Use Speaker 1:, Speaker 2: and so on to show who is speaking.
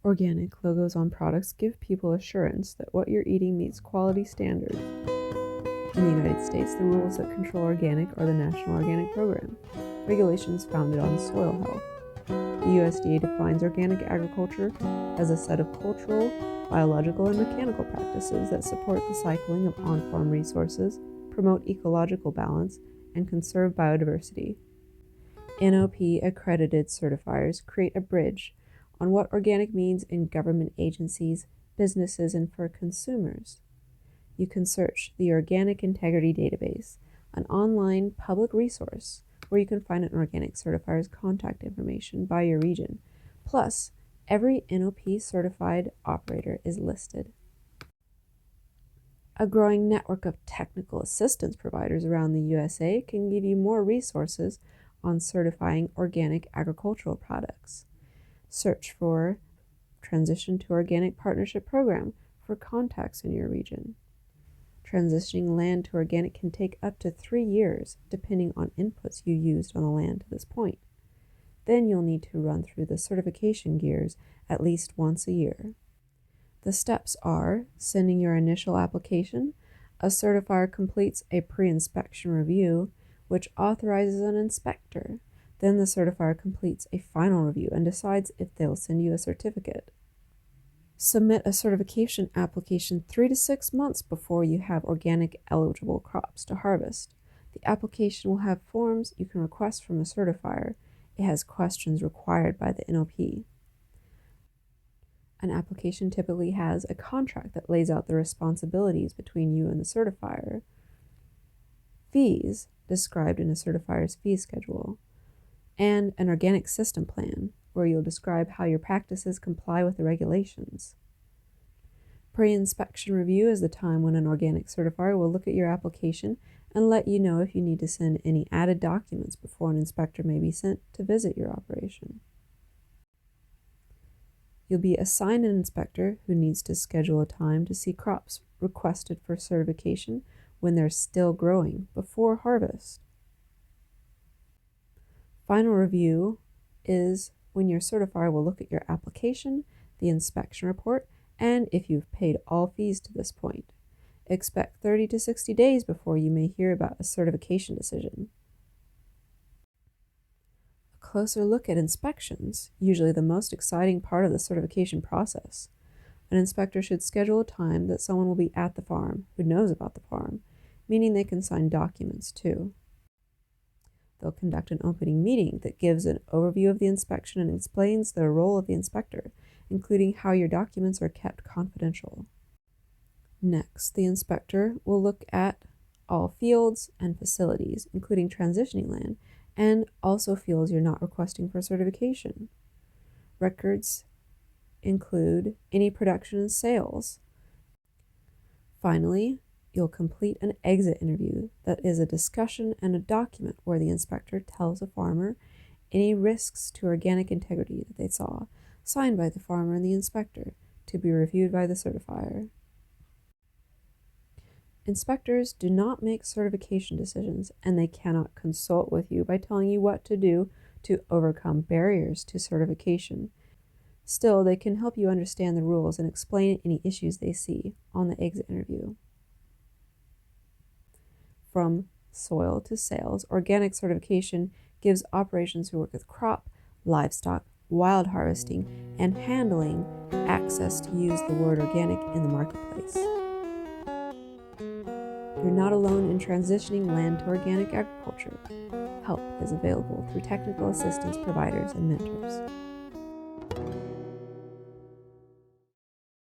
Speaker 1: Organic logos on products give people assurance that what you're eating meets quality standards. In the United States, the rules that control organic are the National Organic Program, regulations founded on soil health. The USDA defines organic agriculture as a set of cultural, biological, and mechanical practices that support the cycling of on-farm resources, promote ecological balance, and conserve biodiversity. NOP-accredited certifiers create a bridge on what organic means in government agencies, businesses, and for consumers. You can search the Organic Integrity Database, an online public resource where you can find an organic certifier's contact information by your region. Plus, every NOP certified operator is listed. A growing network of technical assistance providers around the USA can give you more resources on certifying organic agricultural products. Search for Transition to Organic Partnership Program for contacts in your region. Transitioning land to organic can take up to 3 years, depending on inputs you used on the land to this point. Then you'll need to run through the certification gears at least once a year. The steps are sending your initial application. A certifier completes a pre-inspection review, which authorizes an inspector. Then the certifier completes a final review and decides if they'll send you a certificate. Submit a certification application 3 to 6 months before you have organic eligible crops to harvest. The application will have forms you can request from a certifier. It has questions required by the NOP. An application typically has a contract that lays out the responsibilities between you and the certifier. Fees, described in a certifier's fee schedule, and an organic system plan, where you'll describe how your practices comply with the regulations. Pre-inspection review is the time when an organic certifier will look at your application and let you know if you need to send any added documents before an inspector may be sent to visit your operation. You'll be assigned an inspector who needs to schedule a time to see crops requested for certification when they're still growing before harvest. Final review is when your certifier will look at your application, the inspection report, and if you've paid all fees to this point. Expect 30 to 60 days before you may hear about a certification decision. A closer look at inspections, usually the most exciting part of the certification process. An inspector should schedule a time that someone will be at the farm who knows about the farm, meaning they can sign documents too. They'll conduct an opening meeting that gives an overview of the inspection and explains the role of the inspector, including how your documents are kept confidential. Next, the inspector will look at all fields and facilities, including transitioning land, and also fields you're not requesting for certification. Records include any production and sales. Finally, you'll complete an exit interview that is a discussion and a document where the inspector tells a farmer any risks to organic integrity that they saw, signed by the farmer and the inspector, to be reviewed by the certifier. Inspectors do not make certification decisions, and they cannot consult with you by telling you what to do to overcome barriers to certification. Still, they can help you understand the rules and explain any issues they see on the exit interview. From soil to sales, organic certification gives operations who work with crop, livestock, wild harvesting, and handling access to use the word organic in the marketplace. You're not alone in transitioning land to organic agriculture. Help is available through technical assistance providers and mentors.